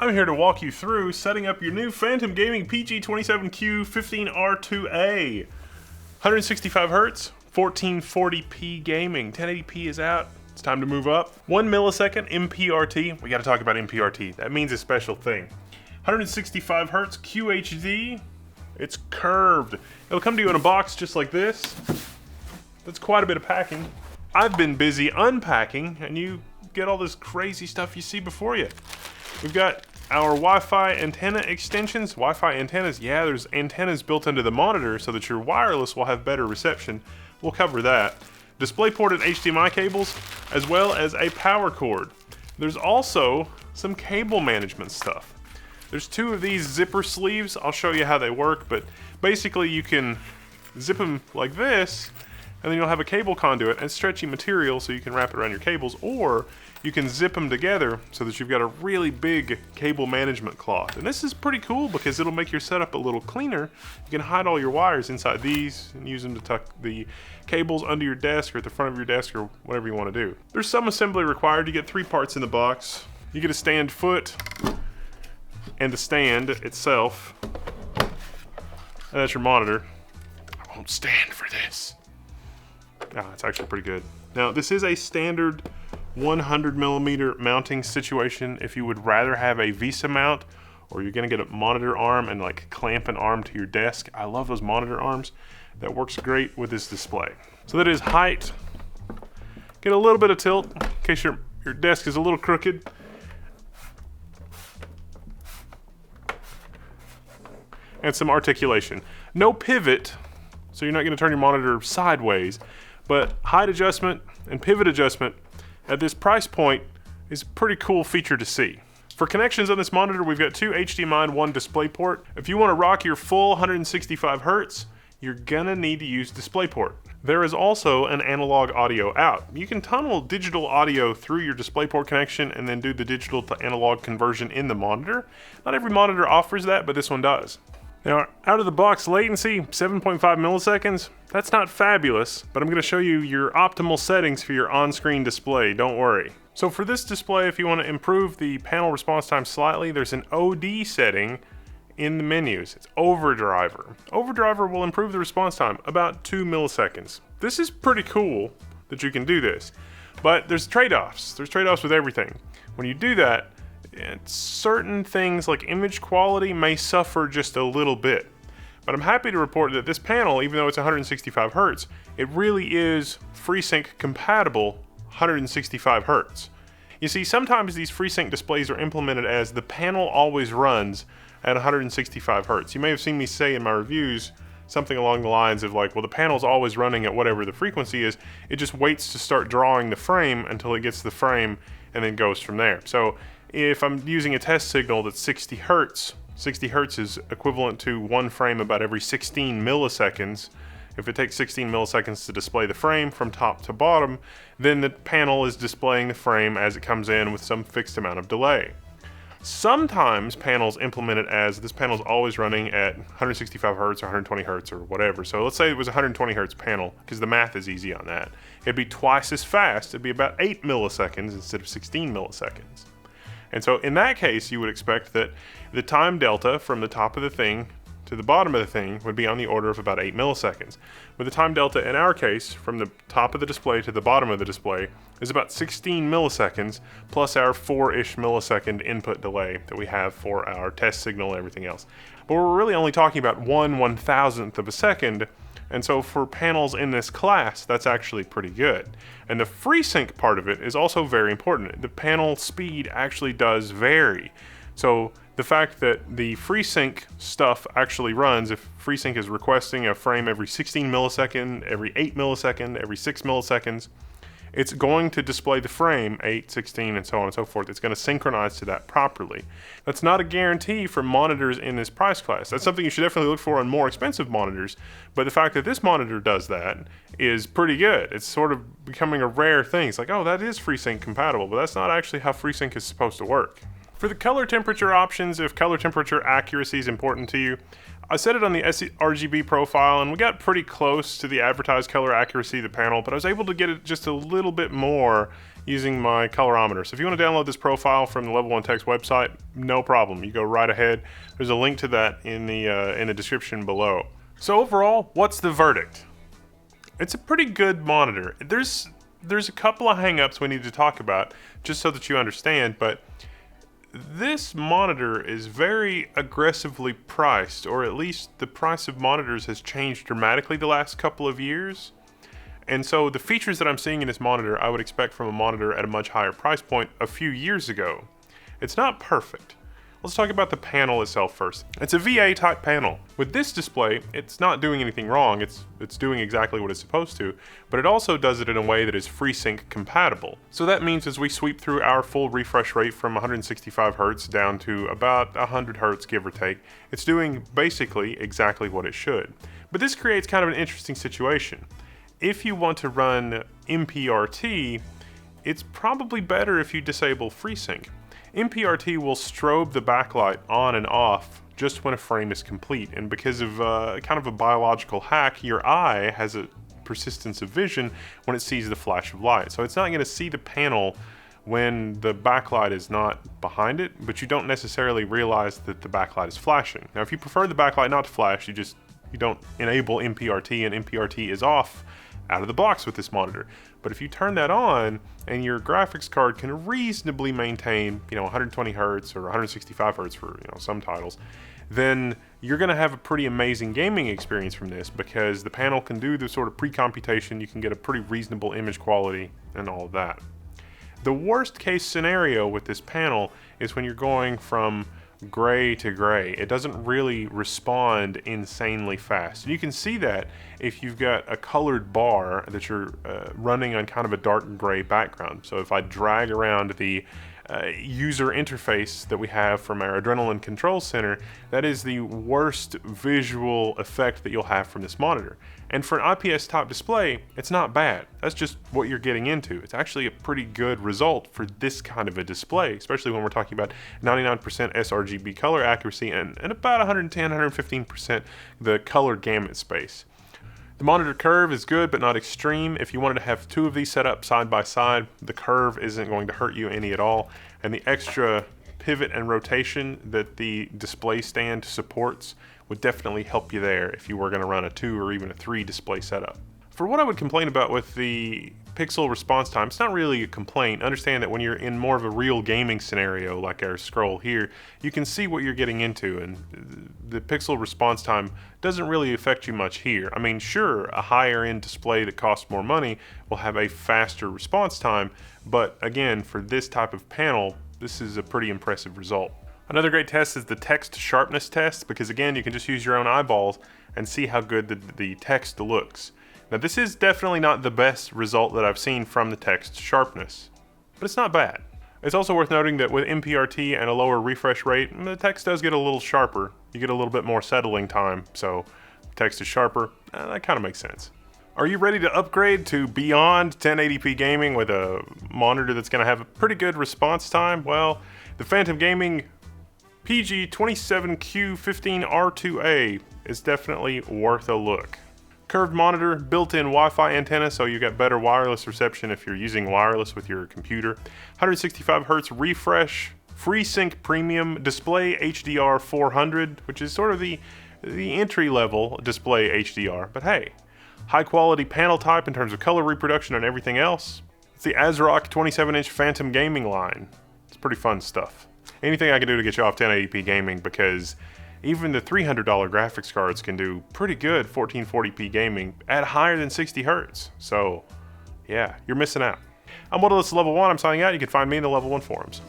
I'm here to walk you through setting up your new Phantom Gaming PG27Q15R2A. 165 Hz, 1440p gaming, 1080p is out. It's time to move up. 1 millisecond MPRT. We got to talk about MPRT. That means a special thing. 165 Hz QHD. It's curved. It'll come to you in a box just like this. That's quite a bit of packing. I've been busy unpacking, and you get all this crazy stuff you see before you. We've got our Wi-Fi antenna extensions. Wi-Fi antennas, yeah, there's antennas built into the monitor so that your wireless will have better reception. We'll cover that. DisplayPort and HDMI cables, as well as a power cord. There's also some cable management stuff. There's two of these zipper sleeves. I'll show you how they work, but basically you can zip them like this, and then you'll have a cable conduit and stretchy material so you can wrap it around your cables, or you can zip them together so that you've got a really big cable management cloth. And this is pretty cool because it'll make your setup a little cleaner. You can hide all your wires inside these and use them to tuck the cables under your desk or at the front of your desk or whatever you want to do. There's some assembly required. You get 3 parts in the box. You get a stand foot and the stand itself. And that's your monitor. I won't stand for this. It's actually pretty good. Now, this is a standard 100mm mounting situation. If you would rather have a VESA mount, or you're gonna get a monitor arm and like clamp an arm to your desk, I love those monitor arms. That works great with this display. So that is height. Get a little bit of tilt in case your desk is a little crooked. And some articulation. No pivot, so you're not gonna turn your monitor sideways, but height adjustment and pivot adjustment at this price point is a pretty cool feature to see. For connections on this monitor, we've got 2 HDMI and 1 DisplayPort. If you want to rock your full 165 Hz, you're gonna need to use DisplayPort. There is also an analog audio out. You can tunnel digital audio through your DisplayPort connection and then do the digital to analog conversion in the monitor. Not every monitor offers that, but this one does. Now, out of the box latency, 7.5 milliseconds. That's not fabulous, but I'm going to show you your optimal settings for your on-screen display, don't worry. So for this display, if you want to improve the panel response time slightly, there's an OD setting in the menus. It's Overdriver. Overdriver will improve the response time about 2 milliseconds. This is pretty cool that you can do this, but there's trade-offs. There's trade-offs with everything. When you do that, certain things like image quality may suffer just a little bit. But I'm happy to report that this panel, even though it's 165 Hz, it really is FreeSync compatible 165 Hz. You see, sometimes these FreeSync displays are implemented as the panel always runs at 165 Hz. You may have seen me say in my reviews something along the lines of like, well, the panel's always running at whatever the frequency is. It just waits to start drawing the frame until it gets the frame and then goes from there. So if I'm using a test signal that's 60 Hz, 60 Hz is equivalent to 1 frame about every 16 milliseconds. If it takes 16 milliseconds to display the frame from top to bottom, then the panel is displaying the frame as it comes in with some fixed amount of delay. Sometimes panels implement it as this panel is always running at 165 Hz or 120 Hz or whatever. So let's say it was a 120 Hz panel, because the math is easy on that. It'd be twice as fast. It'd be about 8 milliseconds instead of 16 milliseconds. And so in that case, you would expect that the time delta from the top of the thing to the bottom of the thing would be on the order of about 8 milliseconds. But the time delta in our case, from the top of the display to the bottom of the display, is about 16 milliseconds, plus our 4-ish millisecond input delay that we have for our test signal and everything else. But we're really only talking about 1/1000th of a second, and so for panels in this class, that's actually pretty good. And the FreeSync part of it is also very important. The panel speed actually does vary. So the fact that the FreeSync stuff actually runs, if FreeSync is requesting a frame every 16 millisecond, every 8 millisecond, every 6 milliseconds, it's going to display the frame 8, 16, and so on and so forth. It's going to synchronize to that properly. That's not a guarantee for monitors in this price class. That's something you should definitely look for on more expensive monitors, but the fact that this monitor does that is pretty good. It's sort of becoming a rare thing. It's like, oh, that is FreeSync compatible, but that's not actually how FreeSync is supposed to work. For the color temperature options, if color temperature accuracy is important to you, I set it on the RGB profile, and we got pretty close to the advertised color accuracy of the panel, but I was able to get it just a little bit more using my colorimeter. So if you want to download this profile from the Level 1 Tech's website, no problem. You go right ahead. There's a link to that in the description below. So overall, what's the verdict? It's a pretty good monitor. There's a couple of hang-ups we need to talk about just so that you understand, but this monitor is very aggressively priced, or at least the price of monitors has changed dramatically the last couple of years. And so the features that I'm seeing in this monitor, I would expect from a monitor at a much higher price point a few years ago. It's not perfect. Let's talk about the panel itself first. It's a VA type panel. With this display, it's not doing anything wrong. It's doing exactly what it's supposed to, but it also does it in a way that is FreeSync compatible. So that means as we sweep through our full refresh rate from 165 Hz down to about 100 Hz, give or take, it's doing basically exactly what it should. But this creates kind of an interesting situation. If you want to run MPRT, it's probably better if you disable FreeSync. MPRT will strobe the backlight on and off just when a frame is complete, and because of kind of a biological hack, your eye has a persistence of vision when it sees the flash of light. So it's not going to see the panel when the backlight is not behind it, but you don't necessarily realize that the backlight is flashing. Now if you prefer the backlight not to flash, you don't enable MPRT, and MPRT is off out of the box with this monitor. But if you turn that on and your graphics card can reasonably maintain, 120 Hz or 165 Hz for, some titles, then you're going to have a pretty amazing gaming experience from this, because the panel can do the sort of pre-computation, you can get a pretty reasonable image quality and all of that. The worst case scenario with this panel is when you're going from gray to gray. It doesn't really respond insanely fast. And you can see that if you've got a colored bar that you're running on kind of a dark gray background. So if I drag around the user interface that we have from our Adrenaline Control Center, that is the worst visual effect that you'll have from this monitor. And for an IPS top display, it's not bad. That's just what you're getting into. It's actually a pretty good result for this kind of a display, especially when we're talking about 99% sRGB color accuracy and about 110, 115% the color gamut space. The monitor curve is good, but not extreme. If you wanted to have two of these set up side by side, the curve isn't going to hurt you any at all. And the extra pivot and rotation that the display stand supports would definitely help you there if you were going to run a 2 or even a 3 display setup. For what I would complain about with the pixel response time, it's not really a complaint. Understand that when you're in more of a real gaming scenario like our scroll here, you can see what you're getting into, and the pixel response time doesn't really affect you much here. I mean, sure, a higher end display that costs more money will have a faster response time, but again, for this type of panel, this is a pretty impressive result. Another great test is the text sharpness test, because again, you can just use your own eyeballs and see how good the text looks. Now this is definitely not the best result that I've seen from the text sharpness, but it's not bad. It's also worth noting that with MPRT and a lower refresh rate, the text does get a little sharper. You get a little bit more settling time, so text is sharper. That kind of makes sense. Are you ready to upgrade to beyond 1080p gaming with a monitor that's going to have a pretty good response time? Well, the Phantom Gaming PG27Q15R2A is definitely worth a look. Curved monitor, built-in Wi-Fi antenna, so you get better wireless reception if you're using wireless with your computer. 165 Hz refresh, FreeSync Premium, display HDR 400, which is sort of the entry-level display HDR. But hey, high-quality panel type in terms of color reproduction and everything else. It's the ASRock 27-inch Phantom Gaming line. It's pretty fun stuff. Anything I can do to get you off 1080p gaming, because even the $300 graphics cards can do pretty good 1440p gaming at higher than 60 Hz. So yeah, you're missing out. I'm Modalist Level 1, I'm signing out. You can find me in the Level 1 forums.